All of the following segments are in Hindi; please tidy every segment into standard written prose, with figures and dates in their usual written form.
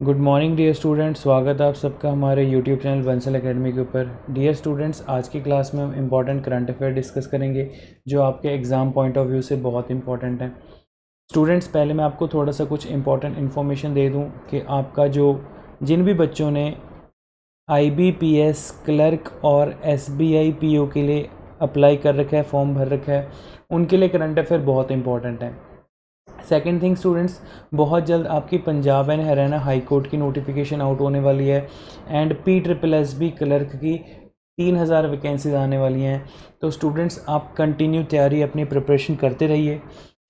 गुड मॉर्निंग डियर स्टूडेंट्स, स्वागत है आप सबका हमारे यूट्यूब चैनल बंसल एकेडमी के ऊपर। डियर स्टूडेंट्स, आज की क्लास में हम इम्पॉर्टेंट करंट अफेयर डिस्कस करेंगे जो आपके एग्ज़ाम पॉइंट ऑफ व्यू से बहुत इंपॉर्टेंट है। स्टूडेंट्स, पहले मैं आपको थोड़ा सा कुछ इंपॉर्टेंट इन्फॉर्मेशन दे दूं कि आपका जिन भी बच्चों ने IBPS क्लर्क और SBI PO के लिए अप्लाई कर रखा है, फॉर्म भर रखा है, उनके लिए करंट अफेयर बहुत इंपॉर्टेंट है। सेकेंड थिंग स्टूडेंट्स, बहुत जल्द आपकी Punjab and Haryana high court की नोटिफिकेशन आउट होने वाली है एंड PSSB क्लर्क की 3000 वैकेंसीज आने वाली हैं। तो स्टूडेंट्स, आप कंटिन्यू तैयारी अपनी प्रिपरेशन करते रहिए,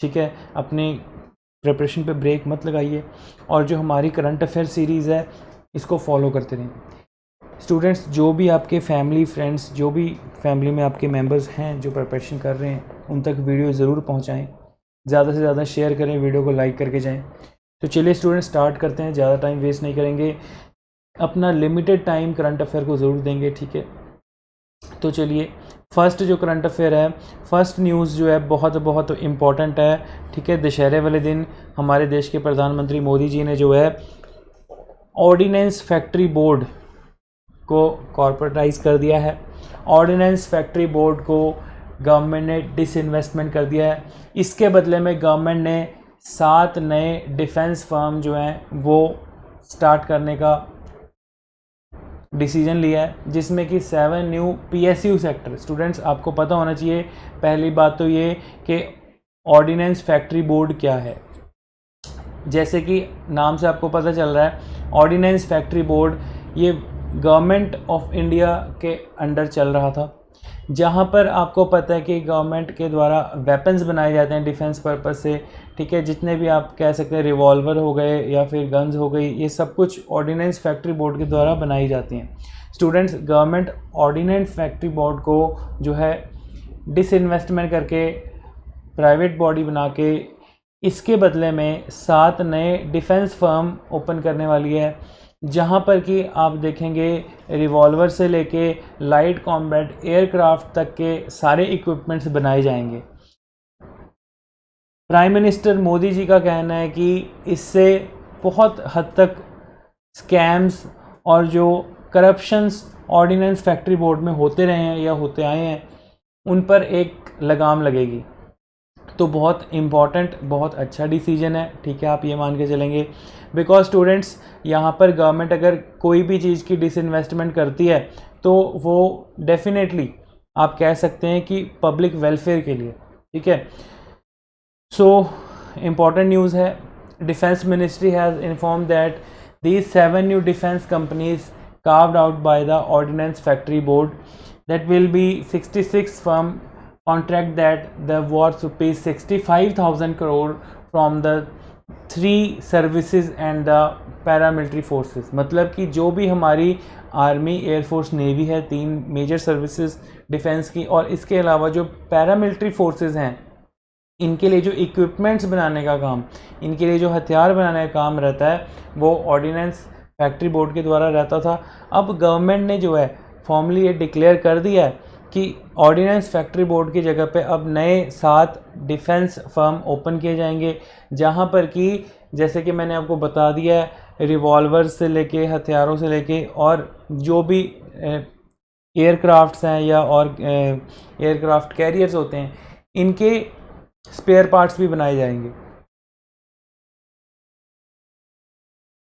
ठीक है। अपने प्रिपरेशन पे ब्रेक मत लगाइए और जो हमारी करंट अफेयर सीरीज़ है इसको फॉलो करते रहें। स्टूडेंट्स, जो भी आपके फैमिली फ्रेंड्स, जो भी फैमिली में आपके मेंबर्स हैं जो प्रिपरेशन कर रहे हैं, उन तक वीडियो ज़रूर पहुंचाएं, ज़्यादा से ज़्यादा शेयर करें, वीडियो को लाइक करके जाएं। तो चलिए स्टूडेंट्स, स्टार्ट करते हैं, ज़्यादा टाइम वेस्ट नहीं करेंगे, अपना लिमिटेड टाइम करंट अफेयर को ज़रूर देंगे, ठीक है। तो चलिए, फर्स्ट जो करंट अफेयर है, फर्स्ट न्यूज़ जो है बहुत इम्पॉर्टेंट है, ठीक है। दशहरे वाले दिन हमारे देश के प्रधानमंत्री मोदी जी ने जो है ऑर्डिनेंस फैक्ट्री बोर्ड को कॉर्पोरेटाइज कर दिया है। ऑर्डिनेंस फैक्ट्री बोर्ड को गवर्नमेंट ने डिसइन्वेस्टमेंट कर दिया है। इसके बदले में गवर्नमेंट ने 7 नए डिफेंस फर्म जो हैं वो स्टार्ट करने का डिसीजन लिया है, जिसमें कि 7 न्यू PSU सेक्टर। स्टूडेंट्स, आपको पता होना चाहिए पहली बात तो ये कि ऑर्डिनेंस फैक्ट्री बोर्ड क्या है। जैसे कि नाम से आपको पता चल रहा है, ऑर्डिनेंस फैक्ट्री बोर्ड ये गवर्नमेंट ऑफ इंडिया के अंडर चल रहा था, जहाँ पर आपको पता है कि गवर्नमेंट के द्वारा वेपन्स बनाए जाते हैं डिफेंस पर्पस से, ठीक है। जितने भी आप कह सकते हैं रिवॉल्वर हो गए या फिर गन्स हो गई, ये सब कुछ ऑर्डिनेंस फैक्ट्री बोर्ड के द्वारा बनाई जाती हैं। Students, government ordnance factory board को जो है डिसइन्वेस्टमेंट करके प्राइवेट बॉडी बना के इसके बदले में 7 नए डिफेंस फर्म ओपन करने वाली है, जहां पर कि आप देखेंगे रिवॉल्वर से लेके लाइट कॉम्बैट एयरक्राफ्ट तक के सारे इक्विपमेंट्स बनाए जाएंगे। प्राइम मिनिस्टर मोदी जी का कहना है कि इससे बहुत हद तक स्कैम्स और जो करप्शंस ऑर्डिनेंस फैक्ट्री बोर्ड में होते रहे हैं या होते आए हैं, उन पर एक लगाम लगेगी। तो बहुत इम्पॉर्टेंट, बहुत अच्छा डिसीजन है, ठीक है। आप ये मान के चलेंगे, बिकॉज स्टूडेंट्स, यहाँ पर गवर्नमेंट अगर कोई भी चीज़ की डिसइन्वेस्टमेंट करती है तो वो डेफिनेटली आप कह सकते हैं कि पब्लिक वेलफेयर के लिए, ठीक है। सो इम्पॉर्टेंट न्यूज़ है, defence ministry has inform that these 7 new defense companies carved out by the Ordnance Factory Board, that will be 66 firm contract that the worth rupees 65,000 crore from the 3 services and the paramilitary forces। मतलब कि जो भी हमारी आर्मी, एयरफोर्स, नेवी है, 3 मेजर सर्विसेज डिफेंस की, और इसके अलावा जो पैरामिलिट्री फोर्सेस हैं, इनके लिए जो इक्विपमेंट्स बनाने का काम, इनके लिए जो हथियार बनाने का काम रहता है, वो ऑर्डिनेंस फैक्ट्री बोर्ड के द्वारा रहता था। अब गवर्नमेंट ने जो है फॉर्मली ये डिक्लेयर कर दिया है कि ऑर्डिनेंस फैक्ट्री बोर्ड की जगह पे अब नए 7 डिफेंस फर्म ओपन किए जाएंगे, जहां पर कि जैसे कि मैंने आपको बता दिया है, रिवॉल्वर से लेके, हथियारों से लेके, और जो भी एयरक्राफ्ट्स हैं या और एयरक्राफ्ट कैरियर्स होते हैं, इनके स्पेयर पार्ट्स भी बनाए जाएंगे।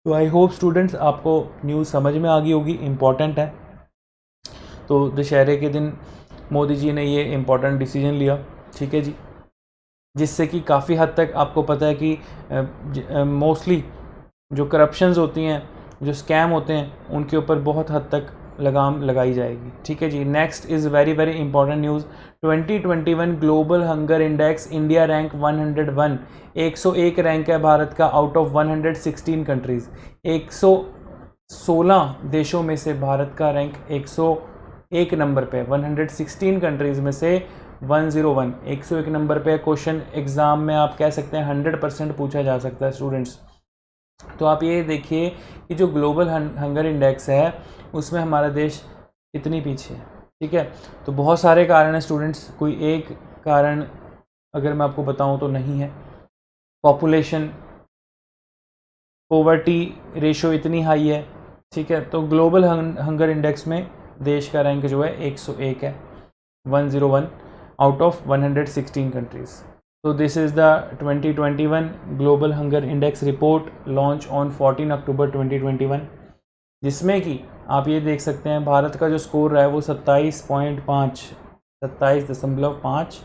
तो आई होप स्टूडेंट्स, आपको न्यूज़ समझ में आ गई होगी, इम्पॉर्टेंट है। तो दशहरे के दिन मोदी जी ने ये इम्पॉर्टेंट डिसीजन लिया, ठीक है जी, जिससे कि काफ़ी हद तक आपको पता है कि मोस्टली जो करप्शंस होती हैं, जो स्कैम होते हैं, उनके ऊपर बहुत हद तक लगाम लगाई जाएगी, ठीक है जी। Next is very important news. 2021 global hunger index, India rank 101, 101 rank है भारत का आउट ऑफ 116 कंट्रीज़। 116 देशों में से भारत का रैंक 101 नंबर पे, 116 कंट्रीज़ में से 101, 101 नंबर पे। क्वेश्चन एग्ज़ाम में आप कह सकते हैं 100% पूछा जा सकता है स्टूडेंट्स। तो आप ये देखिए कि जो ग्लोबल हंगर इंडेक्स है, उसमें हमारा देश कितनी पीछे है, ठीक है। तो बहुत सारे कारण हैं स्टूडेंट्स, कोई एक कारण अगर मैं आपको बताऊं तो नहीं है। पॉपुलेशन पोवर्टी रेशो इतनी हाई है, ठीक है। तो ग्लोबल हंगर इंडेक्स में देश का रैंक जो है 101 है, 101 आउट ऑफ 116 कंट्रीज। तो this is the 2021 global hunger index report launch on 14 अक्टूबर 2021, जिसमें कि आप ये देख सकते हैं भारत का जो स्कोर रहा है वो 27.5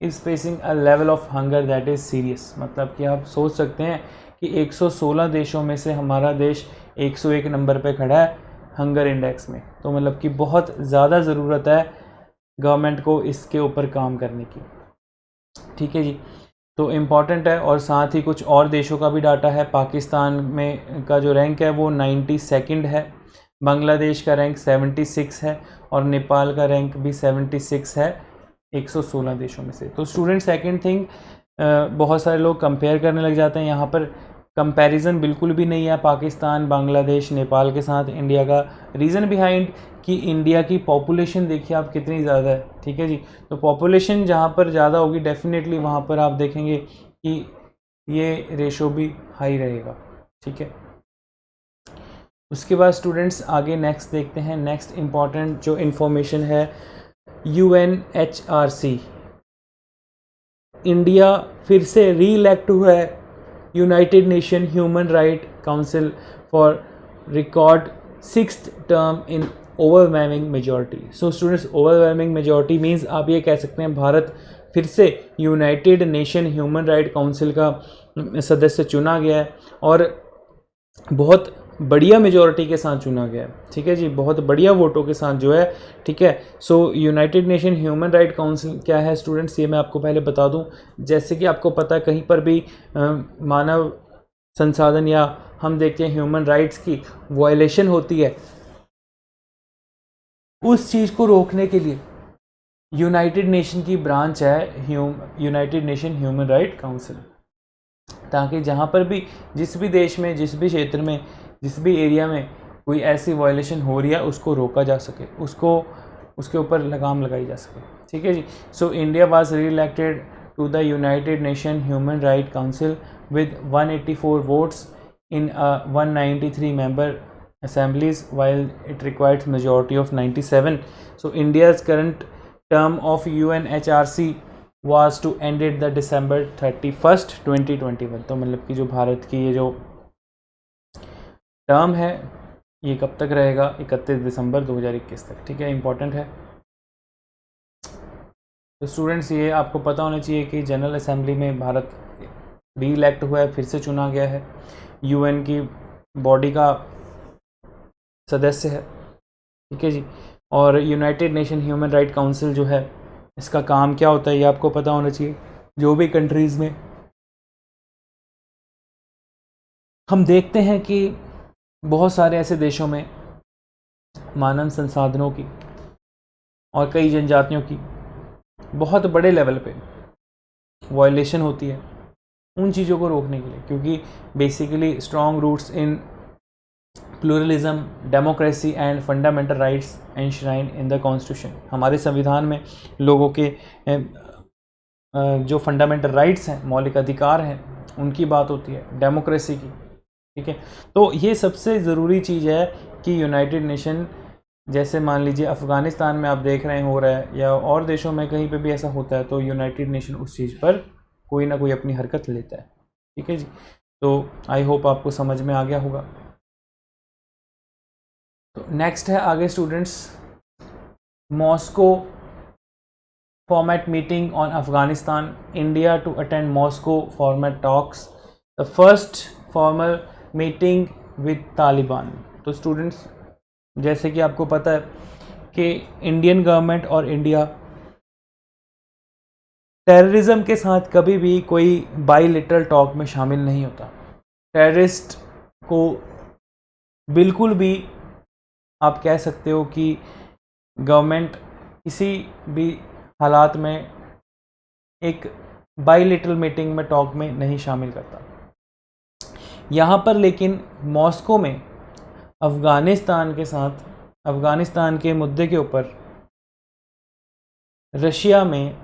is facing a level of hunger that is serious. मतलब कि आप सोच सकते हैं कि 116 देशों में से हमारा देश 101 नंबर पे खड़ा है हंगर इंडेक्स में। तो मतलब कि बहुत ज़्यादा ज़रूरत है गवर्नमेंट को इसके ऊपर काम करने की, ठीक है जी। तो इम्पॉर्टेंट है। और साथ ही कुछ और देशों का भी डाटा है। पाकिस्तान में का जो रैंक है वो 92 है, बांग्लादेश का रैंक 76 है और नेपाल का रैंक भी 76 है 116 देशों में से। तो स्टूडेंट सेकंड थिंग, बहुत सारे लोग कंपेयर करने लग जाते हैं। यहाँ पर कंपैरिजन बिल्कुल भी नहीं है पाकिस्तान, बांग्लादेश, नेपाल के साथ इंडिया का। रीज़न बिहाइंड कि इंडिया की पॉपुलेशन देखिए आप कितनी ज़्यादा है, ठीक है जी। तो पॉपुलेशन जहाँ पर ज़्यादा होगी डेफिनेटली वहाँ पर आप देखेंगे कि ये रेशो भी हाई रहेगा, ठीक है। उसके बाद स्टूडेंट्स आगे नेक्स्ट देखते हैं। नेक्स्ट इम्पॉर्टेंट जो इन्फॉर्मेशन है, UNHRC, इंडिया फिर से री इलेक्ट हुआ है United Nation human right council for record 6th term in overwhelming majority. So students, overwhelming majority means आप ये कह सकते हैं भारत फिर से United Nation human right council का सदस्य चुना गया है और बहुत बढ़िया मेजॉरिटी के साथ चुना गया है, ठीक है जी, बहुत बढ़िया वोटों के साथ जो है, ठीक है। So United Nation human right council क्या है स्टूडेंट्स, ये मैं आपको पहले बता दूं। जैसे कि आपको पता है कहीं पर भी मानव संसाधन या हम देखते हैं ह्यूमन राइट्स की वायलेशन होती है, उस चीज़ को रोकने के लिए यूनाइटेड नेशन की ब्रांच है United Nation human right council, ताकि जहाँ पर भी जिस भी देश में, जिस भी क्षेत्र में, जिस भी एरिया में कोई ऐसी वायलेशन हो रही है उसको रोका जा सके, उसके ऊपर लगाम लगाई जा सके, ठीक है जी। So India was reelected to the United Nation human right council with 184 votes in a 193 member assemblies, while it required majority of 97. So India's current term of UNHRC was to end it the December 31st 2021. तो मतलब कि जो भारत की ये जो टर्म है ये कब तक रहेगा, 31 दिसंबर 2021 तक, ठीक है। इम्पॉर्टेंट है। तो स्टूडेंट्स ये आपको पता होना चाहिए कि जनरल असेंबली में भारत री इलेक्ट हुआ है, फिर से चुना गया है, यूएन की बॉडी का सदस्य है, ठीक है जी। और United Nation human right council जो है इसका काम क्या होता है ये आपको पता होना चाहिए। जो भी कंट्रीज़ में हम देखते हैं कि बहुत सारे ऐसे देशों में मानव संसाधनों की और कई जनजातियों की बहुत बड़े लेवल पे वायलेशन होती है, उन चीज़ों को रोकने के लिए, क्योंकि basically strong roots in pluralism, democracy and fundamental rights enshrine in the constitution. हमारे संविधान में लोगों के जो फंडामेंटल राइट्स हैं, मौलिक अधिकार हैं, उनकी बात होती है, डेमोक्रेसी की, ठीक है। तो ये सबसे ज़रूरी चीज़ है कि यूनाइटेड नेशन, जैसे मान लीजिए अफ़गानिस्तान में आप देख रहे हैं हो रहा है, या और देशों में कहीं पे भी ऐसा होता है, तो यूनाइटेड नेशन उस चीज़ पर कोई ना कोई अपनी हरकत लेता है, ठीक है जी। तो आई होप आपको समझ में आ गया होगा। तो नेक्स्ट है आगे students, Moscow format meeting on Afghanistan, India to attend Moscow format talks, the first formal meeting with Taliban. तो स्टूडेंट्स जैसे कि आपको पता है कि इंडियन गवर्नमेंट और इंडिया टेररिज्म के साथ कभी भी कोई बाईलेटरल टॉक में शामिल नहीं होता। टेररिस्ट को बिल्कुल भी आप कह सकते हो कि गवर्नमेंट किसी भी हालात में एक बाईलेटरल मीटिंग में टॉक में नहीं शामिल करता। यहाँ पर लेकिन मॉस्को में अफ़गानिस्तान के साथ, अफ़गानिस्तान के मुद्दे के ऊपर रशिया में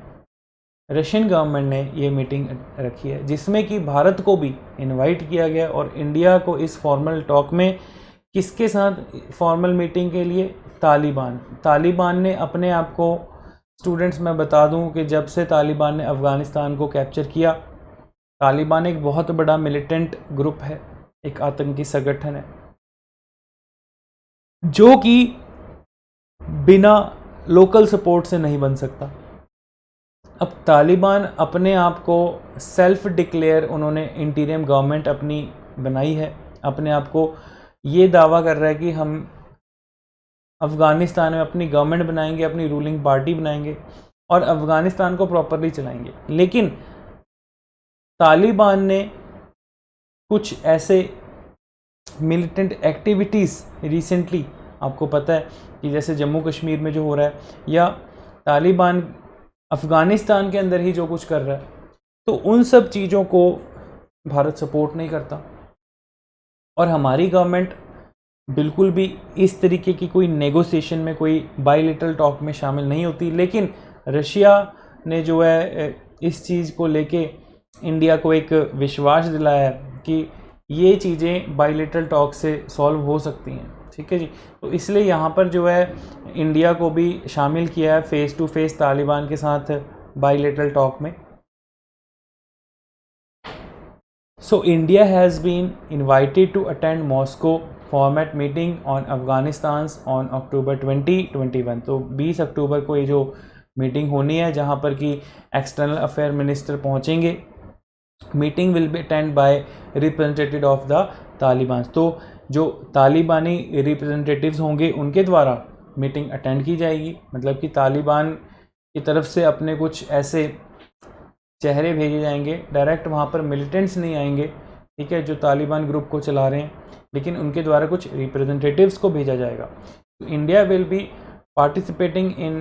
रशियन गवर्नमेंट ने ये मीटिंग रखी है, जिसमें कि भारत को भी इनवाइट किया गया और इंडिया को इस फॉर्मल टॉक में किसके साथ फॉर्मल मीटिंग के लिए, तालिबान ने अपने आप को, स्टूडेंट्स मैं बता दूं कि जब से तालिबान ने अफ़गानिस्तान को कैप्चर किया, तालिबान एक बहुत बड़ा मिलिटेंट ग्रुप है, एक आतंकी संगठन है जो कि बिना लोकल सपोर्ट से नहीं बन सकता। अब तालिबान अपने आप को सेल्फ डिक्लेयर, उन्होंने इंटीरियम गवर्नमेंट अपनी बनाई है, अपने आप को ये दावा कर रहा है कि हम अफ़गानिस्तान में अपनी गवर्नमेंट बनाएंगे, अपनी रूलिंग पार्टी बनाएंगे और अफ़गानिस्तान को प्रॉपरली चलाएंगे। लेकिन तालिबान ने कुछ ऐसे मिलिटेंट एक्टिविटीज़ रिसेंटली, आपको पता है कि जैसे जम्मू कश्मीर में जो हो रहा है, या तालिबान अफ़गानिस्तान के अंदर ही जो कुछ कर रहा है, तो उन सब चीज़ों को भारत सपोर्ट नहीं करता और हमारी गवर्नमेंट बिल्कुल भी इस तरीके की कोई नेगोशिएशन में, कोई बायलैटरल टॉक में शामिल नहीं होती। लेकिन रशिया ने जो है इस चीज़ को लेके इंडिया को एक विश्वास दिलाया है कि ये चीज़ें बायलैटरल टॉक से सॉल्व हो सकती हैं, ठीक है जी। तो इसलिए यहाँ पर जो है इंडिया को भी शामिल किया है फेस टू फेस तालिबान के साथ बायलैटरल टॉक में। So India has been invited to attend Moscow format meeting on Afghanistan on October 2021। तो 20 अक्टूबर को ये जो मीटिंग होनी है, जहाँ पर कि एक्सटर्नल अफेयर मिनिस्टर पहुँचेंगे। Meeting will be attend by representative of the Taliban. तो जो तालिबानी रिप्रेजेंटेटिव्स होंगे उनके द्वारा मीटिंग अटेंड की जाएगी, मतलब कि तालिबान की तरफ से अपने कुछ ऐसे चेहरे भेजे जाएंगे, डायरेक्ट वहाँ पर मिलिटेंट्स नहीं आएंगे, ठीक है, जो तालिबान ग्रुप को चला रहे हैं, लेकिन उनके द्वारा कुछ रिप्रेजेंटेटिव्स को भेजा जाएगा। तो India will be participating in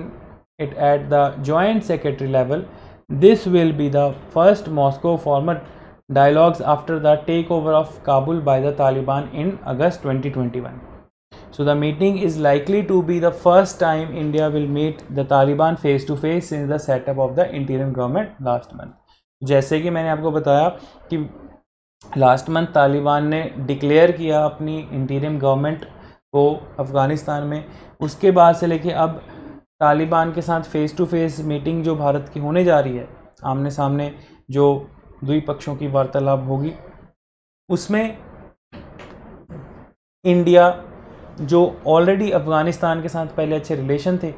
it at the joint secretary level. This will be the first Moscow format dialogues after the takeover of Kabul by the Taliban in August 2021. So the meeting is likely to be the first time India will meet the Taliban face to face since the setup of the interim government last month. जैसे कि मैंने आपको बताया कि लास्ट मंथ तालिबान ने डिक्लेयर किया अपनी इंटीरियम गवर्नमेंट को अफ़गानिस्तान में, उसके बाद से लेके अब तालिबान के साथ फेस टू फेस मीटिंग जो भारत की होने जा रही है, आमने सामने जो द्विपक्षों की वार्तालाप होगी, उसमें इंडिया जो ऑलरेडी अफ़गानिस्तान के साथ पहले अच्छे रिलेशन थे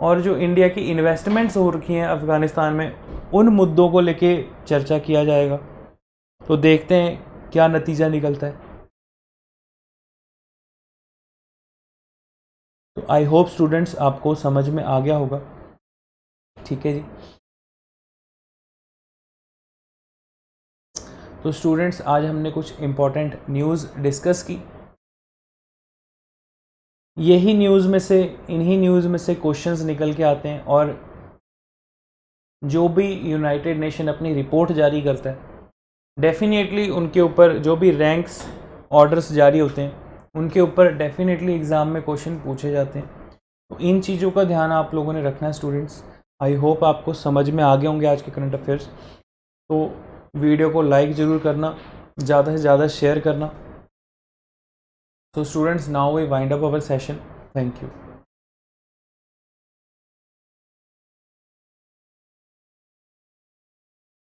और जो इंडिया की इन्वेस्टमेंट्स हो रखी हैं अफ़गानिस्तान में, उन मुद्दों को लेके चर्चा किया जाएगा। तो देखते हैं क्या नतीजा निकलता है। तो आई होप स्टूडेंट्स आपको समझ में आ गया होगा, ठीक है जी। तो स्टूडेंट्स आज हमने कुछ इम्पॉर्टेंट न्यूज़ डिस्कस की। इन्हीं न्यूज़ में से क्वेश्चंस निकल के आते हैं और जो भी यूनाइटेड नेशन अपनी रिपोर्ट जारी करता है, डेफिनेटली उनके ऊपर जो भी रैंक्स ऑर्डर्स जारी होते हैं उनके ऊपर डेफिनेटली एग्ज़ाम में क्वेश्चन पूछे जाते हैं। तो इन चीज़ों का ध्यान आप लोगों ने रखना है स्टूडेंट्स। आई होप आपको समझ में आ गए होंगे आज के करंट अफेयर्स। तो वीडियो को लाइक ज़रूर करना, ज़्यादा से ज़्यादा शेयर करना। So students, now we wind up our session. Thank you.